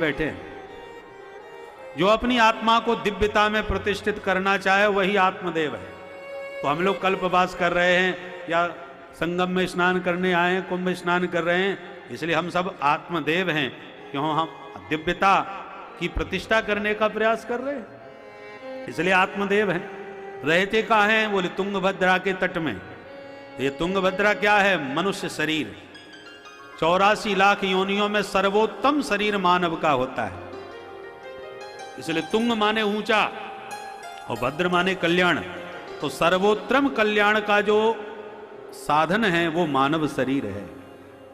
बैठे हैं। जो अपनी आत्मा को दिव्यता में प्रतिष्ठित करना चाहे वही आत्मदेव है। तो हम लोग कल्पवास कर रहे हैं या संगम में स्नान करने आए हैं, कुंभ स्नान कर रहे हैं, इसलिए हम सब आत्मदेव हैं। क्यों? हम दिव्यता की प्रतिष्ठा करने का प्रयास कर रहे हैं, इसलिए आत्मदेव हैं। रहते कहाँ हैं? बोले तुंगभद्रा के तट में। ये तुंगभद्रा क्या है? मनुष्य शरीर। 84 लाख योनियों में सर्वोत्तम शरीर मानव का होता है, इसलिए तुंग माने ऊंचा और भद्र माने कल्याण। तो सर्वोत्तम कल्याण का जो साधन है वो मानव शरीर है,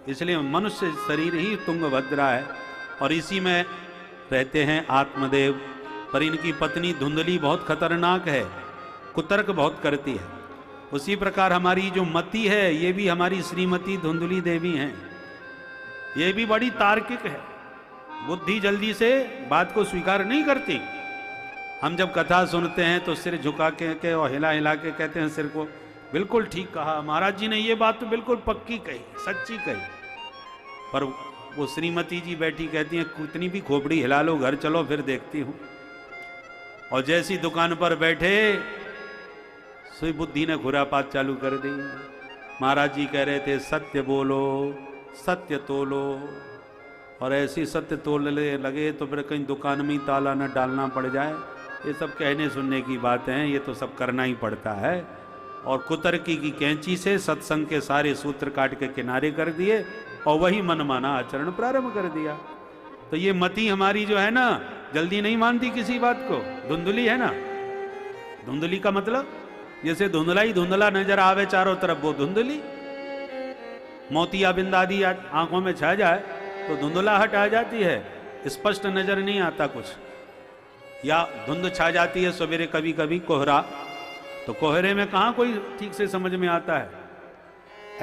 इसलिए मनुष्य शरीर ही तुंगभद्रा है और इसी में रहते हैं आत्मदेव। पर इनकी पत्नी धुंधली बहुत खतरनाक है, कुतर्क बहुत करती है। उसी प्रकार हमारी जो मति है ये भी हमारी श्रीमती धुंधली देवी हैं। ये भी बड़ी तार्किक है, बुद्धि जल्दी से बात को स्वीकार नहीं करती। हम जब कथा सुनते हैं तो सिर झुका के और हिला हिला के कहते हैं सिर को, बिल्कुल ठीक कहा महाराज जी ने, ये बात तो बिल्कुल पक्की कही, सच्ची कही। पर वो श्रीमती जी बैठी कहती हैं कितनी भी खोपड़ी हिला लो, घर चलो फिर देखती हूं। और जैसी दुकान पर बैठे सुई बुद्धि ने खुरापात चालू कर दी। महाराज जी कह रहे थे सत्य बोलो, सत्य तोलो, और ऐसी सत्य तोलने लगे तो फिर कहीं दुकान में ताला न डालना पड़ जाए। ये सब कहने सुनने की बातें हैं, ये तो सब करना ही पड़ता है। और कुतर्की की कैंची से सत्संग के सारे सूत्र काट के किनारे कर दिए और वही मनमाना आचरण प्रारंभ कर दिया। तो ये मति हमारी जो है ना, जल्दी नहीं मानती किसी बात को। धुंधली है ना, धुंधली का मतलब जैसे धुंधला ही धुंधला नजर आवे चारों तरफ, वो धुंधली। मोतिया बिंद आदि आंखों में छा जाए तो धुंधलाहट आ जाती है, स्पष्ट नजर नहीं आता कुछ, या धुंध छा जाती है सवेरे कभी कभी कोहरा, तो कोहरे में कहां कोई ठीक से समझ में आता है।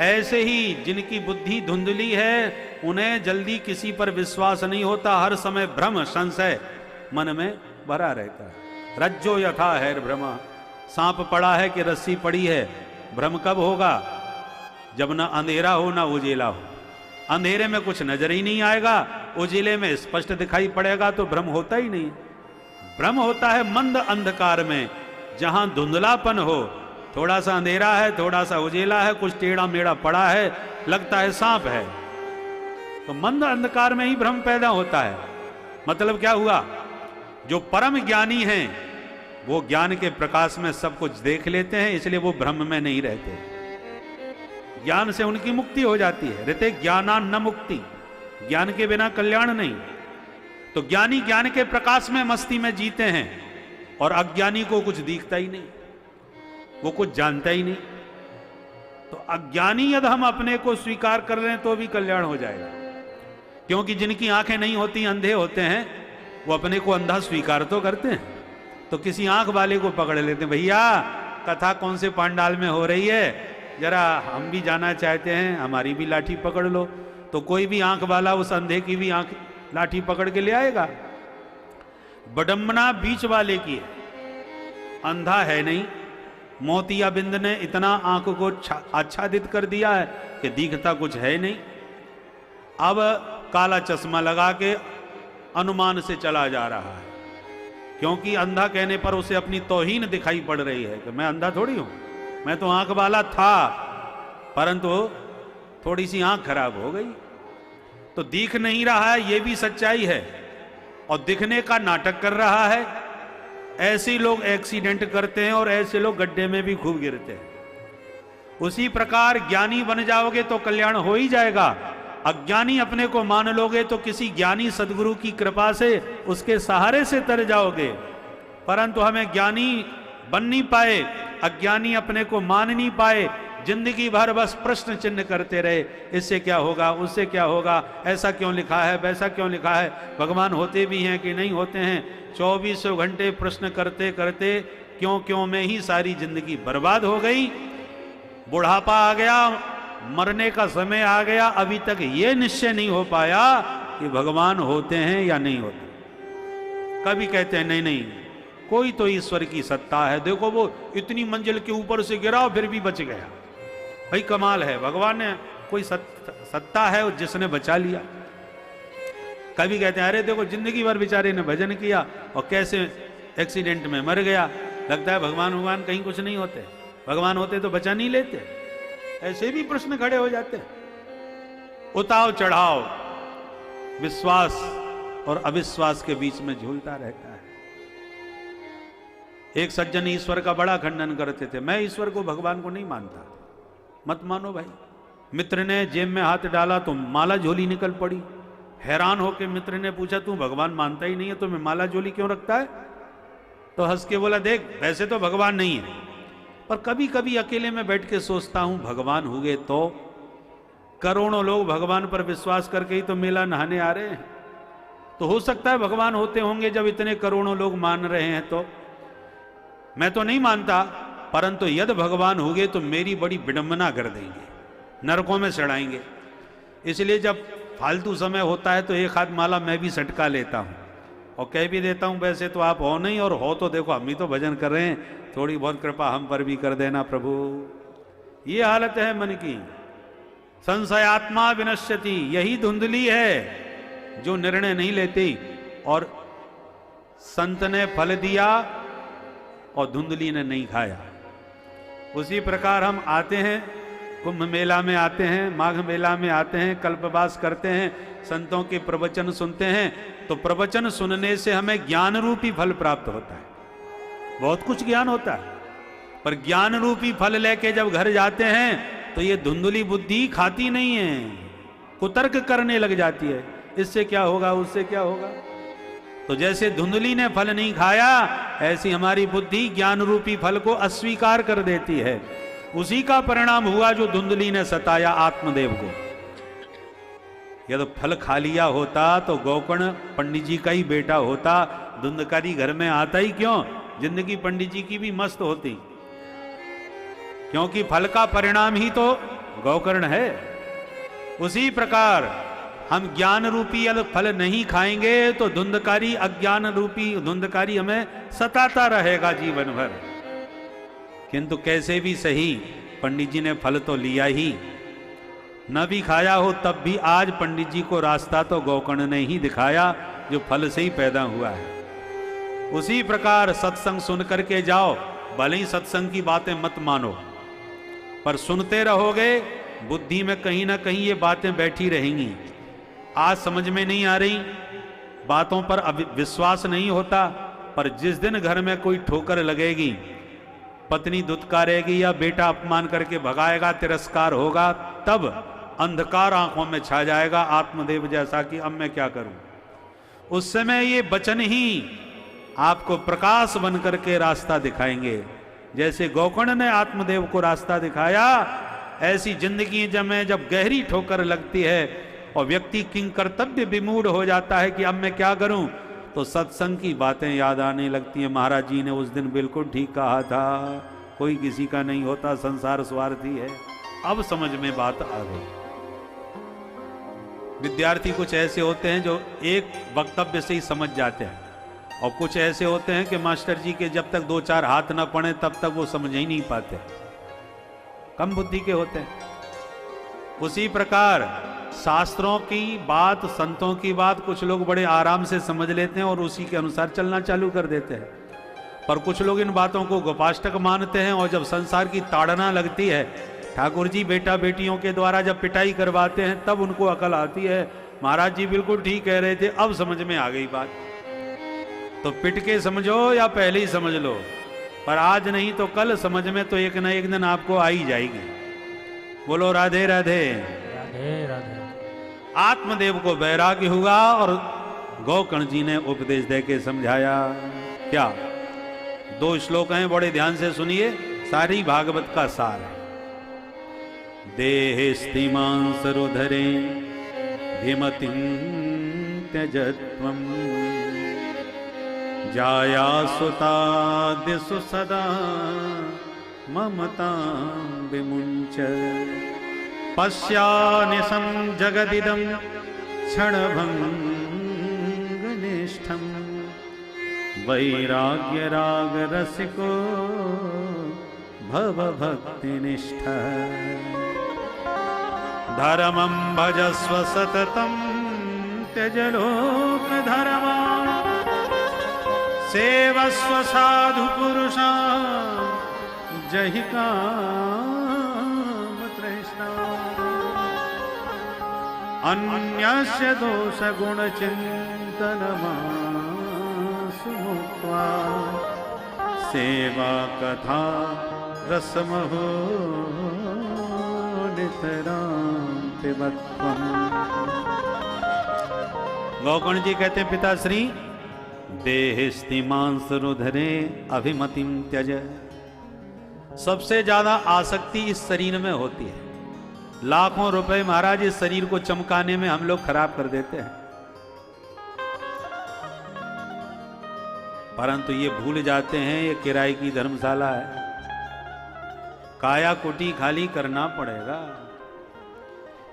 ऐसे ही जिनकी बुद्धि धुंधली है उन्हें जल्दी किसी पर विश्वास नहीं होता, हर समय भ्रम संशय मन में भरा रहता है। रज्जो यथा है भ्रम, सांप पड़ा है कि रस्सी पड़ी है। भ्रम कब होगा? जब ना अंधेरा हो ना उजेला हो। अंधेरे में कुछ नजर ही नहीं आएगा, उजेले में स्पष्ट दिखाई पड़ेगा, तो भ्रम होता ही नहीं। भ्रम होता है मंद अंधकार में, जहां धुंधलापन हो, थोड़ा सा अंधेरा है, थोड़ा सा उजेला है, कुछ टेढ़ा मेढ़ा पड़ा है, लगता है सांप है, तो मंद अंधकार में ही भ्रम पैदा होता है। मतलब क्या हुआ? जो परम ज्ञानी हैं वो ज्ञान के प्रकाश में सब कुछ देख लेते हैं, इसलिए वो भ्रम में नहीं रहते। ज्ञान से उनकी मुक्ति हो जाती है। रहते ज्ञाना न मुक्ति, ज्ञान के बिना कल्याण नहीं। तो ज्ञानी ज्ञान के प्रकाश में मस्ती में जीते हैं और अज्ञानी को कुछ दिखता ही नहीं, वो कुछ जानता ही नहीं। तो अज्ञानी यदि हम अपने को स्वीकार कर लें तो भी कल्याण हो जाएगा, क्योंकि जिनकी आंखें नहीं होती, अंधे होते हैं, वो अपने को अंधा स्वीकार तो करते हैं। तो किसी आंख वाले को पकड़ लेते हैं, भैया कथा कौन से पांडाल में हो रही है, जरा हम भी जाना चाहते हैं, हमारी भी लाठी पकड़ लो। तो कोई भी आंख वाला उस अंधे की भी आंख लाठी पकड़ के ले आएगा। बडम्बना बीच वाले की है, अंधा है नहीं। मोतिया बिंद ने इतना आंख को आच्छादित कर दिया है कि दिखता कुछ है नहीं। अब काला चश्मा लगा के अनुमान से चला जा रहा है, क्योंकि अंधा कहने पर उसे अपनी तौहीन दिखाई पड़ रही है कि मैं अंधा थोड़ी हूं, मैं तो आंख वाला था, परंतु थोड़ी सी आंख खराब हो गई। तो दिख नहीं रहा है, यह भी सच्चाई है, और दिखने का नाटक कर रहा है। ऐसे लोग एक्सीडेंट करते हैं और ऐसे लोग गड्ढे में भी खूब गिरते हैं। उसी प्रकार ज्ञानी बन जाओगे तो कल्याण हो ही जाएगा। अज्ञानी अपने को मान लोगे तो किसी ज्ञानी सदगुरु की कृपा से उसके सहारे से तर जाओगे, परंतु हमें ज्ञानी बन नहीं पाए, अज्ञानी अपने को मान नहीं पाए, जिंदगी भर बस प्रश्न चिन्ह करते रहे, इससे क्या होगा, उससे क्या होगा, ऐसा क्यों लिखा है, वैसा क्यों लिखा है, भगवान होते भी हैं कि नहीं होते हैं। 2400 घंटे प्रश्न करते करते क्यों क्यों में ही सारी जिंदगी बर्बाद हो गई। बुढ़ापा आ गया, मरने का समय आ गया, अभी तक ये निश्चय नहीं हो पाया कि भगवान होते हैं या नहीं होते। कभी कहते हैं नहीं नहीं कोई तो ईश्वर की सत्ता है, देखो वो इतनी मंजिल के ऊपर से गिरा फिर भी बच गया, भाई कमाल है, भगवान ने कोई सत्ता है जिसने बचा लिया। कभी कहते हैं अरे देखो जिंदगी भर बेचारे ने भजन किया और कैसे एक्सीडेंट में मर गया, लगता है भगवान कहीं कुछ नहीं होते, भगवान होते तो बचा नहीं लेते। ऐसे भी प्रश्न खड़े हो जाते हैं। उताव चढ़ाव विश्वास और अविश्वास के बीच में झूलता रहता है। एक सज्जन ईश्वर का बड़ा खंडन करते थे, मैं ईश्वर को भगवान को नहीं मानता। मत मानो भाई। मित्र ने जेब में हाथ डाला तो माला झोली निकल पड़ी। हैरान होकर मित्र ने पूछा तू भगवान मानता ही नहीं है तो मैं माला झोली क्यों रखता है? तो हंस के बोला देख वैसे तो भगवान नहीं है, पर कभी कभी अकेले में बैठ के सोचता हूं भगवान हुए तो करोड़ों लोग भगवान पर विश्वास करके ही तो मेला नहाने आ रहे हैं, तो हो सकता है भगवान होते होंगे जब इतने करोड़ों लोग मान रहे हैं। तो मैं तो नहीं मानता, परंतु यदि भगवान होंगे तो मेरी बड़ी विडंबना कर देंगे, नरकों में चढ़ाएंगे। इसलिए जब फालतू समय होता है तो एक हाथ माला मैं भी सटका लेता हूं और कह भी देता हूं वैसे तो आप हो नहीं, और हो तो देखो हम ही तो भजन कर रहे हैं, थोड़ी बहुत कृपा हम पर भी कर देना प्रभु। ये हालत है मन की। संशयात्मा विनश्यति, यही धुंधली है जो निर्णय नहीं लेती। और संत ने फल दिया और धुंधली ने नहीं खाया। उसी प्रकार हम आते हैं, कुंभ मेला में आते हैं, माघ मेला में आते हैं, कल्पवास करते हैं, संतों के प्रवचन सुनते हैं, तो प्रवचन सुनने से हमें ज्ञान रूपी फल प्राप्त होता है। बहुत कुछ ज्ञान होता है, पर ज्ञान रूपी फल लेके जब घर जाते हैं तो ये धुंधली बुद्धि खाती नहीं है, कुतर्क करने लग जाती है, इससे क्या होगा उससे क्या होगा। तो जैसे धुंधली ने फल नहीं खाया, ऐसी हमारी बुद्धि ज्ञान रूपी फल को अस्वीकार कर देती है। उसी का परिणाम हुआ जो धुंधली ने सताया आत्मदेव को। यदि फल खा लिया होता तो गोकर्ण पंडित जी का ही बेटा होता, धुंधकारी घर में आता ही क्यों? जिंदगी पंडित जी की भी मस्त होती, क्योंकि फल का परिणाम ही तो गोकर्ण है। उसी प्रकार हम ज्ञान रूपी फल नहीं खाएंगे तो धुंधकारी, अज्ञान रूपी धुंधकारी हमें सताता रहेगा जीवन भर। किंतु कैसे भी सही पंडित जी ने फल तो लिया ही, न भी खाया हो तब भी आज पंडित जी को रास्ता तो गोकर्ण ने ही दिखाया जो फल से ही पैदा हुआ है। उसी प्रकार सत्संग सुन करके जाओ, भले ही सत्संग की बातें मत मानो, पर सुनते रहोगे, बुद्धि में कहीं ना कहीं ये बातें बैठी रहेंगी। आज समझ में नहीं आ रही, बातों पर विश्वास नहीं होता, पर जिस दिन घर में कोई ठोकर लगेगी, पत्नी दुत्कारेगी या बेटा अपमान करके भगाएगा, तिरस्कार होगा, तब अंधकार आंखों में छा जाएगा आत्मदेव जैसा कि अब मैं क्या करूं। उस समय ये वचन ही आपको प्रकाश बन करके रास्ता दिखाएंगे। जैसे गोकर्ण ने आत्मदेव को रास्ता दिखाया, ऐसी जिंदगी जब गहरी ठोकर लगती है और व्यक्ति किंग कर्तव्य विमूढ़ हो जाता है कि अब मैं क्या करूं, तो सत्संग की बातें याद आने लगती हैं। महाराज जी ने उस दिन बिल्कुल ठीक कहा था, कोई किसी का नहीं होता, संसार स्वार्थी है। अब समझ में बात आ गई। विद्यार्थी कुछ ऐसे होते हैं जो एक वक्तव्य से ही समझ जाते हैं, और कुछ ऐसे होते हैं कि मास्टर जी के जब तक 2-4 हाथ न पड़े तब तक वो समझ ही नहीं पाते, कम बुद्धि के होते हैं। उसी प्रकार शास्त्रों की बात, संतों की बात कुछ लोग बड़े आराम से समझ लेते हैं और उसी के अनुसार चलना चालू कर देते हैं, पर कुछ लोग इन बातों को गोपाष्टक मानते हैं, और जब संसार की ताड़ना लगती है, ठाकुर जी बेटा बेटियों के द्वारा जब पिटाई करवाते हैं, तब उनको अकल आती है, महाराज जी बिल्कुल ठीक कह रहे थे, अब समझ में आ गई बात। तो पिट के समझो या पहले ही समझ लो, पर आज नहीं तो कल समझ में तो एक न एक दिन आपको आ ही जाएगी। बोलो राधे राधे राधे राधे। आत्मदेव को वैराग्य हुआ और गोकर्ण जी ने उपदेश दे के समझाया। क्या 2 श्लोक हैं, बड़े ध्यान से सुनिए, सारी भागवत का सार है। देहेस्तिमांसरुधरे धिमतिं त्यजत्वं जाया सुतादिषु सदा ममतां विमुञ्च पश्यानिशं जगदिदं क्षणभङ्गनिष्ठं वैराग्यरागरसिको भवभक्तिनिष्ठः धर्मं भजस्व सततं त्यज लोक धर्मा सेवस्व साधु पुरुषा जहि काम तृष्णा अन्यस्य दोष गुण चिंतनमासु मुक्त्वा सेवा कथा रसमहो नितरां पिबत्वम्। गौकर्ण जी कहते हैं पिताश्री देहिस्ति मांस रुधरे अभिमतिम त्यज। सबसे ज्यादा आसक्ति इस शरीर में होती है। लाखों रुपए महाराज इस शरीर को चमकाने में हम लोग खराब कर देते हैं, परंतु ये भूल जाते हैं ये किराए की धर्मशाला है, काया कुटी खाली करना पड़ेगा।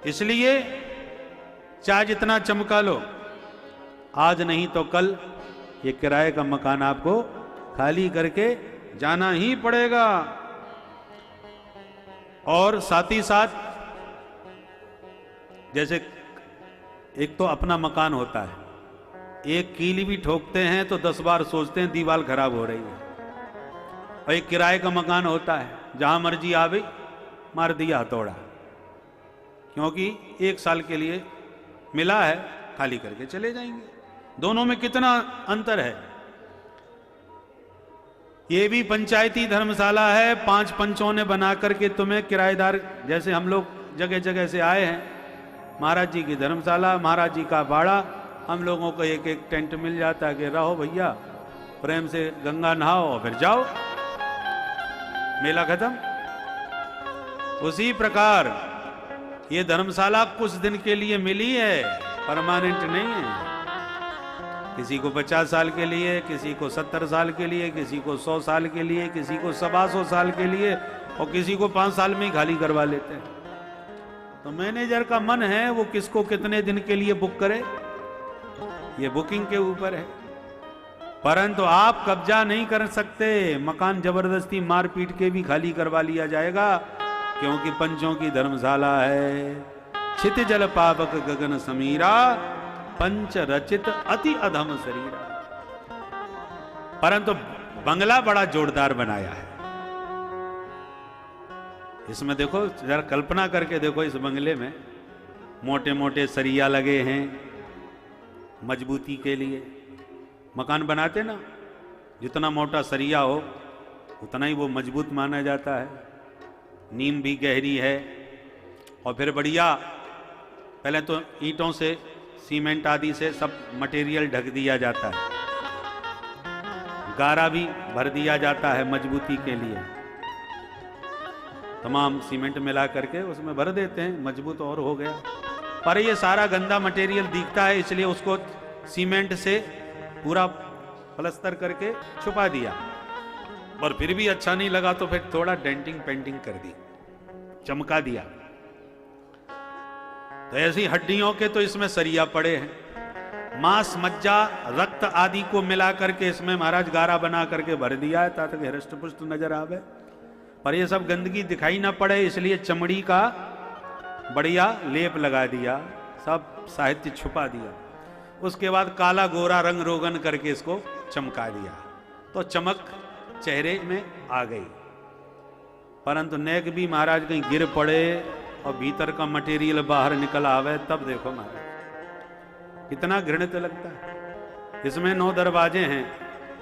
इसलिए चाहे जितना चमका लो, आज नहीं तो कल ये किराए का मकान आपको खाली करके जाना ही पड़ेगा। और साथ ही साथ जैसे एक तो अपना मकान होता है, एक कीली भी ठोकते हैं तो 10 बार सोचते हैं दीवार खराब हो रही है। और एक किराए का मकान होता है, जहां मर्जी आवे मार दिया हथौड़ा, क्योंकि 1 साल के लिए मिला है, खाली करके चले जाएंगे। दोनों में कितना अंतर है। ये भी पंचायती धर्मशाला है, 5 पंचों ने बना करके तुम्हें किराएदार, जैसे हम लोग जगह जगह से आए हैं, महाराज जी की धर्मशाला, महाराज जी का बाड़ा, हम लोगों को एक एक टेंट मिल जाता है कि रहो भैया, प्रेम से गंगा नहाओ और फिर जाओ, मेला खत्म। उसी प्रकार ये धर्मशाला कुछ दिन के लिए मिली है, परमानेंट नहीं है। किसी को 50 साल के लिए, किसी को 70 साल के लिए, किसी को 100 साल के लिए, किसी को 125 साल के लिए, और किसी को 5 साल में ही खाली करवा लेते हैं। तो मैनेजर का मन है वो किसको कितने दिन के लिए बुक करे, ये बुकिंग के ऊपर है। परंतु आप कब्जा नहीं कर सकते, मकान जबरदस्ती मार पीट के भी खाली करवा लिया जाएगा, क्योंकि पंचों की धर्मशाला है। छित जल पावक गगन समीरा, पंच रचित अति अधम शरीरा। परंतु बंगला बड़ा जोरदार बनाया है। इसमें देखो, जरा कल्पना करके देखो, इस बंगले में मोटे मोटे सरिया लगे हैं मजबूती के लिए। मकान बनाते ना, जितना मोटा सरिया हो उतना ही वो मजबूत माना जाता है। नींव भी गहरी है, और फिर बढ़िया पहले तो ईंटों से, सीमेंट आदि से सब मटेरियल ढक दिया जाता है, गारा भी भर दिया जाता है मजबूती के लिए। तमाम सीमेंट मिला करके उसमें भर देते हैं, मजबूत और हो गया। पर ये सारा गंदा मटेरियल दिखता है, इसलिए उसको सीमेंट से पूरा प्लास्टर करके छुपा दिया। और फिर भी अच्छा नहीं लगा तो फिर थोड़ा डेंटिंग पेंटिंग कर दी, चमका दिया। तो ऐसी हड्डियों के तो इसमें सरिया पड़े हैं, मांस मज्जा रक्त आदि को मिला करके इसमें महाराज गारा बना करके भर दिया है, ताकि हृष्ट पुष्ट नजर आवे। पर ये सब गंदगी दिखाई ना पड़े, इसलिए चमड़ी का बढ़िया लेप लगा दिया, सब साहित्य छुपा दिया। उसके बाद काला गोरा रंग रोगन करके इसको चमका दिया, तो चमक चेहरे में आ गई। परंतु नेक भी महाराज कहीं गिर पड़े और भीतर का मटेरियल बाहर निकल आवे, तब देखो महाराज कितना घृणित लगता है। इसमें 9 दरवाजे हैं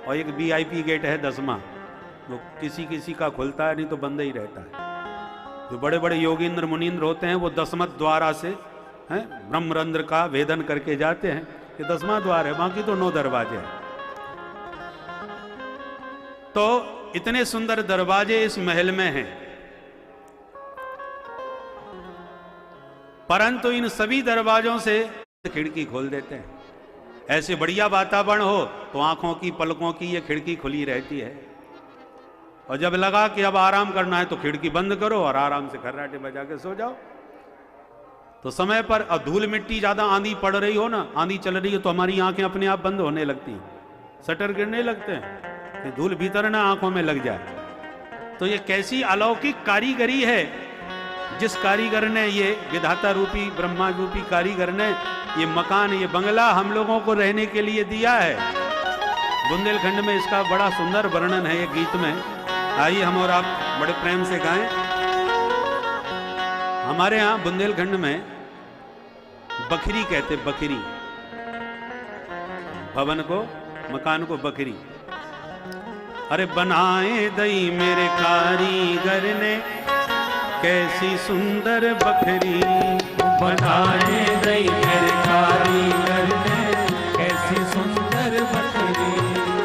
और एक VIP गेट है 10वां, वो किसी किसी का खुलता है, नहीं तो बंद ही रहता है। जो बड़े बड़े योगींद्र मुनींद्र होते हैं वो 10वें द्वारा से हैं ब्रह्मरंध्र का भेदन करके जाते हैं, ये 10वां द्वार है, बाकी तो 9 दरवाजे हैं। तो इतने सुंदर दरवाजे इस महल में हैं, परंतु इन सभी दरवाजों से खिड़की खोल देते हैं। ऐसे बढ़िया वातावरण हो तो आंखों की पलकों की ये खिड़की खुली रहती है, और जब लगा कि अब आराम करना है तो खिड़की बंद करो और आराम से खर्राटे बजा के सो जाओ। तो समय पर, और धूल मिट्टी ज्यादा आंधी पड़ रही हो ना, आंधी चल रही हो तो हमारी आंखें अपने आप बंद होने लगती हैं, शटर गिरने लगते हैं कि धूल भीतर ना आंखों में लग जाए। तो ये कैसी अलौकिक कारीगरी है जिस कारीगर ने, ये विधाता रूपी ब्रह्मा रूपी कारीगर ने ये मकान, ये बंगला हम लोगों को रहने के लिए दिया है। बुंदेलखंड में इसका बड़ा सुंदर वर्णन है ये गीत में। आइए हम और आप बड़े प्रेम से गाएं। हमारे यहाँ बुंदेलखंड में बखरी कहते, बखरी, भवन को, मकान को बखरी। अरे बनाए दई मेरे कारीगर ने कैसी सुंदर बखरी, बनाए दई मेरे कारीगर ने कैसी सुंदर बखरी,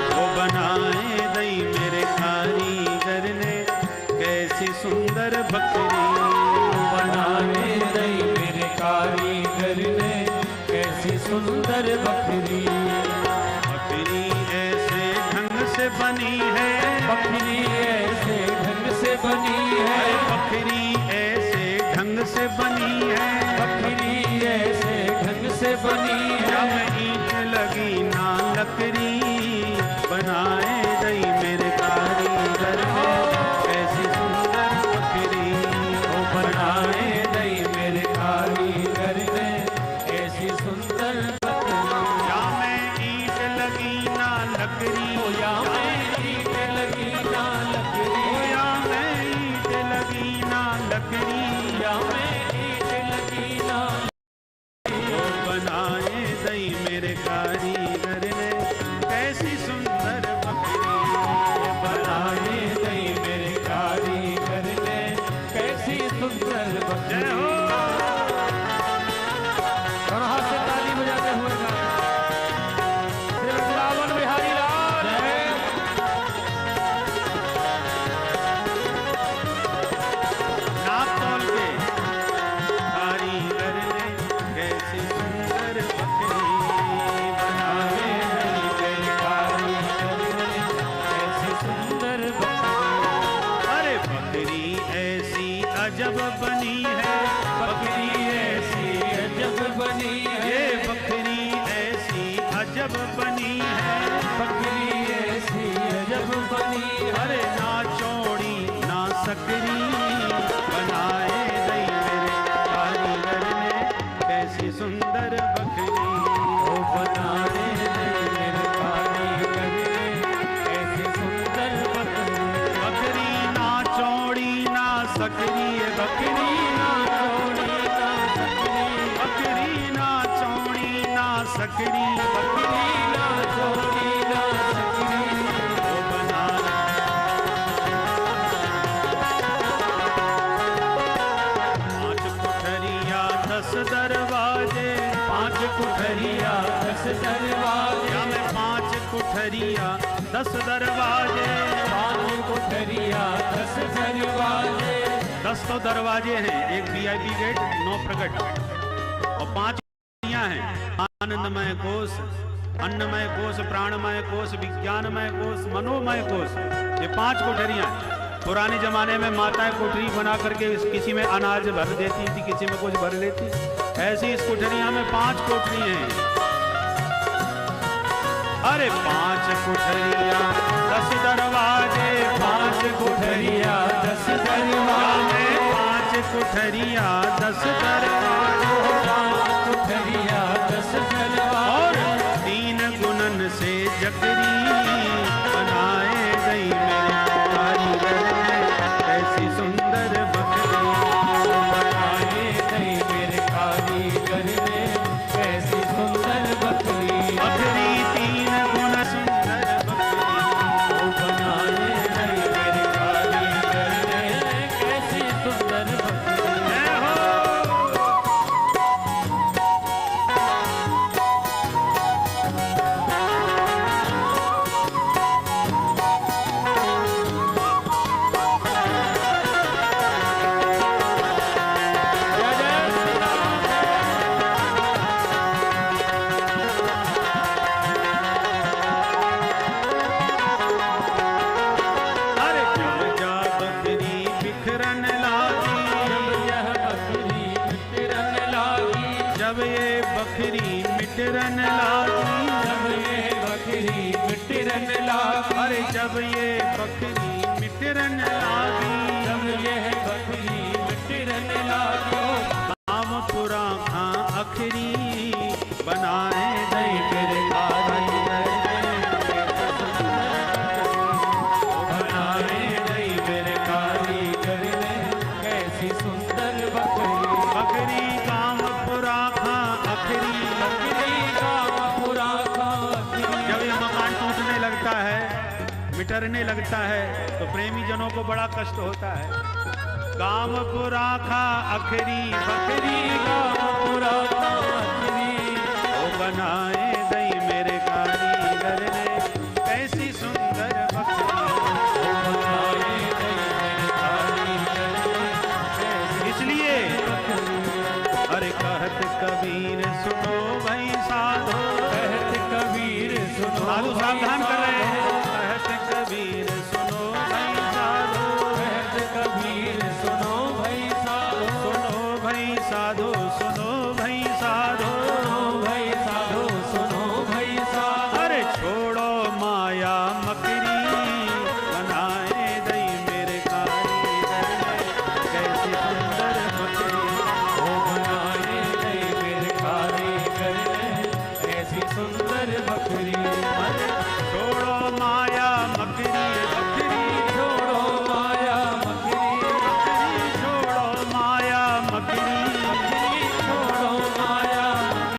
वो बनाए दई मेरे कारीगर ने कैसी सुंदर बखरी, बनाए दई मेरे कारीगर ने कैसी सुंदर बखरी। बखरी ऐसे ढंग से बनी है, बखरी ऐसे ढंग से बनी है, बखरी ऐसे ढंग से बनी है, बखरी ऐसे ढंग से बनी है, जब ईंट लगी ना लकड़ी, बनाए दई मेरे कारीगर ने कैसी सुंदर बखरी, वो बनाए दई मेरे कारीगर ने कैसी सुंदर बखरी। या मैं ईंट लगी ना लकड़ी, या मैं ईंट लगी ना लकड़ी, या मैं ईंट लगी ना लकड़ी, या मैं ईंट लगी ना, वो बनाए दई मेरे कारीगर ने कैसी सुंदर बकरी, बनाए दई मेरे कारीगर ने कैसी सुंदर बखरी। जय हो। दोनों हाथ से ताली बजाते हुए श्री वृंदावन बिहारी लाल है। नाप तौल के कारीगर ने कैसी सुंदर बकरी, बनाए बनाए दई मेरे कारीगर ने कैसी सुंदर बखरी। अरे बकरी ऐसी अजब बनी है, बखरी ऐसी अजब बनी है, ये बकरी ऐसी अजब बनी है, बखरी ऐसी अजब बनी है, अरे ना चौड़ी ना सकरी, बनाए दई मेरे कारीगर ने कैसी सुंदर बकरी, वो बनाए दई मेरे कारीगर ने कैसी सुंदर बखरी। बकरी ना चौड़ी ना सकरी, बकरी ना चौड़ी ना सकरी, बकरी ना चौड़ी ना सकरी, बकरी ना चौड़ी ना सकरी, वो बना पांच कुठरिया 10 दरवाजे, पांच कुठरिया 10 दरवाजे, या मैं 5 कुठरिया 10 दरवाजे, 5 कोठरिया 10 दरवाजे, 10 तो दरवाजे हैं, एक VIP गेट 9 प्रकट और 5 कुठरियां हैं। आनंदमय कोश, अन्नमय कोश, प्राणमय कोश, विज्ञानमय कोश, मनोमय कोश, ये 5 कोठरियां हैं। पुराने जमाने में माताएं कोठरी बना करके किसी में अनाज भर देती थी, किसी में कुछ भर लेती, ऐसी इस कोठरिया में 5 कोठरी हैं। अरे 5 कोठरिया 10 दरवाजे, 5 कोठरिया 10 दरवाजे, 5 कोठरिया 10 दरवाजे, 5 कोठरिया 10 दरवाजे, और 3 गुणन से जकरी, बनाए गई मेरे कारीगर ने ऐसी सुंदर बकरी, बनाए दई मेरे कारीगर ने कैसी सुंदर बखरी। बकरी 3 गुण सुंदर बकरी, वो बनाए दई मेरे कारीगर ने कैसी सुंदर बखरी। जय हो। बिटरने लगता है तो प्रेमी जनों को बड़ा कष्ट होता है। काम पुरा खा अखरी बकरी, पूरा आखिरी वो बनाए गई मेरे कारीगर ने कैसी सुंदर बकरी। इसलिए अरे कहत कबीर सुनो भाई साधो, कहत कबीर सुनो साधु सावधान कर